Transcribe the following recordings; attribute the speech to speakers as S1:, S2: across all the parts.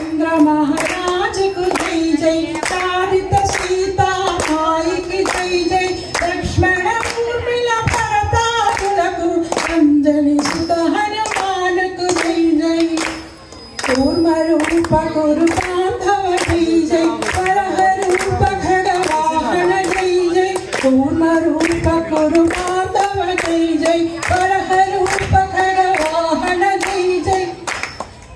S1: रामचंद्र महाराज को जय जय, सारित सीता माई की जय जय, लक्ष्मण ऊर्मिला भरताकुలకు अंजनी सुत हनुमान को जय जय, कूर्म रूप गुरु बांधव जय जय, वरह रूप खड़वाहन जय जय, कूर्म रूप गुरु बांधव जय जय, वरह रूप खड़वाहन जय जय,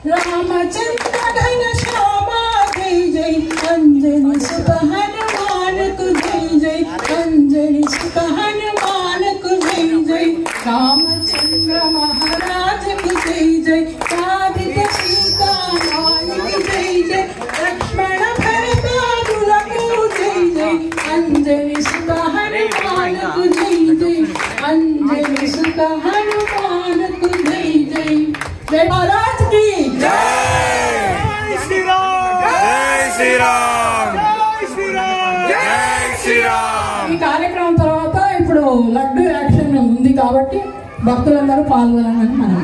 S1: रामचंद्र घन श्यामा जय जय, अंजनी सुत हनुमान को जय जय, अंजनी सुत हनुमान को जय जय, रामचंद्र महाराज को जय जय, सारित सीता माई की जय जय, लक्ष्मण भरताकुలకు जय जय, अंजनी सुत हनुमान को जय जय, अंजनी सुत हनुमान को जय जय। जय महाराज की
S2: जय श्री राम, जय श्री राम, जय श्री राम, जय श्री राम।
S1: ఈ కార్యక్రమం తర్వాత ఇప్పుడు లడ్డు యాక్షన్ ఉంది కాబట్టి భక్తులందరూ పాల్గొనాలని మనం